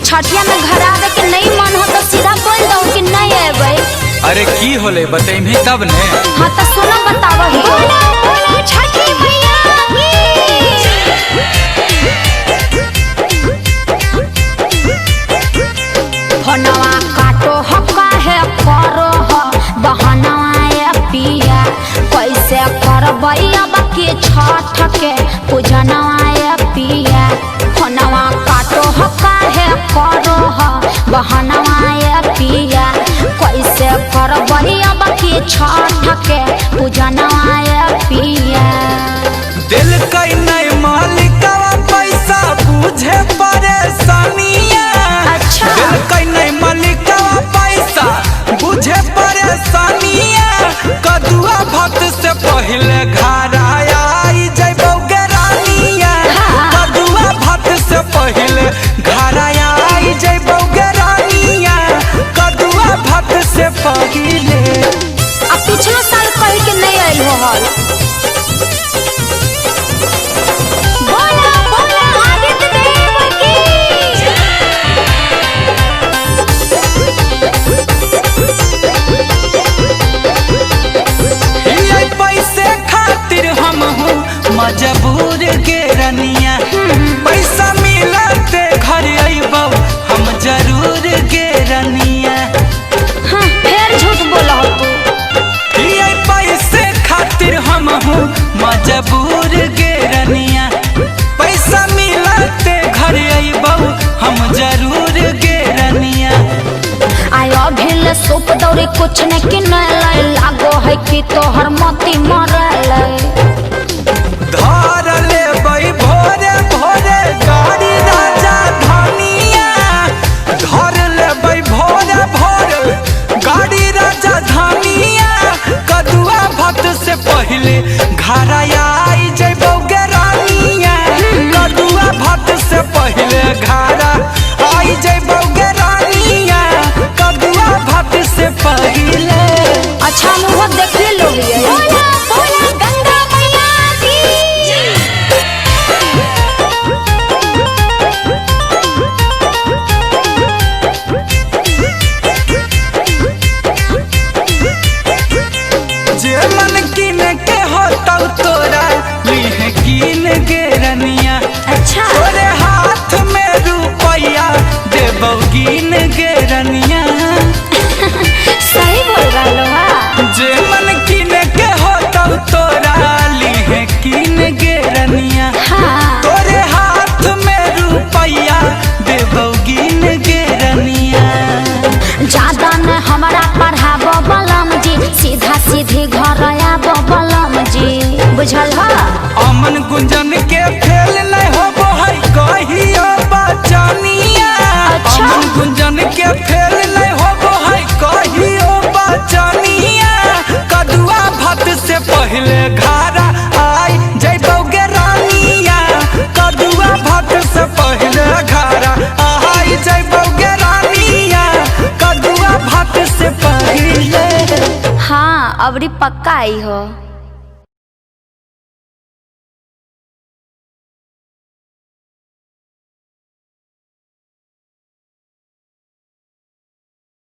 छठिया में घर आवे के नहीं मन हो तो सीधा बोल दो कि नहीं आवे। अरे की होले बतैमी तब ने। हाँ तो सुनो बताओ ही। बोला बोला छठी मैया फनवा काटो हो काहे करो हो बहनवा ये पिया कैसे करबई अब के छठ के पूजनवा ये पिया फनवा काटो हो काहे करो हो बहनवा ये पिया कैसे करबई अब के छठ के पूजनवा ये पिया। दिल कई नहीं मालिकवा पैसा बुझे परेशानिया। अच्छा दिल कई नहीं मालिकवा पैसा बुझे परेशानिया। कदुआ भक्त से पहले घर आई जइबौ गेरानिया। कदुआ भक्त से पहले घर आई जइबौ गेरानिया। कदुआ भक्त से पहले। अब पिछला साल कही के नहीं आयल हो हल। बोला बोला आदित्य देव की। ये पैसे खातिर हम हूँ मजबूर के रनिया। पैसा मिलते घर अइबौ हम जरूर के रनिया। हाँ फिर झूठ बोला हो तू। ये पैसे खातिर हम हूँ मजबूर के रनिया। पैसा मिलते घर अइबौ हम जरूर के रनिया। आयो भेल सूप दौरी कुछ न कि नहीं लागो है कि तोहर मोती मरल। धार लेबै भोरे भोरे गाड़ी राजा धानिया। धार लेबै भोरे भोरे गाड़ी राजा धानिया। कदुआ भक्त से पहले घर आई जइबौ गेरानिया। कदुआ भक्त से पहले घर आई जइबौ गेरानिया। कदुआ भक्त से पहले। अच्छा मुँह देख लो लिए। बोला बोला गंगा मैया की। जे मन किन के हो तब तोरा लीहे किन के रनिया। अच्छा तोरे हाथ में रुपया देबौ गिन के रनिया। सही बोल रहा है। जे मन किन के हो तब तोरा लीहे किन के रनिया। हाँ तोरे हाथ में रुपया देबौ गिन के रनिया। ज्यादा न हमारा पढ़ाबो बलम जी सीधा सीधी घर आबो बलम जी बुझल है। अमन गुंजन के फेल नहीं होबो है कहियो बचनिया। अच्छा। अमन गुंजन के फेल नहीं होबो है कहियो बचनिया। कदुआ भक्त से पहले घर आई जइबौ गेरानिया। कदुआ भक्त से पहले घर आई जइबौ गेरानिया। कदुआ भक्त से पहले। हाँ अबरी पक्का आई हो।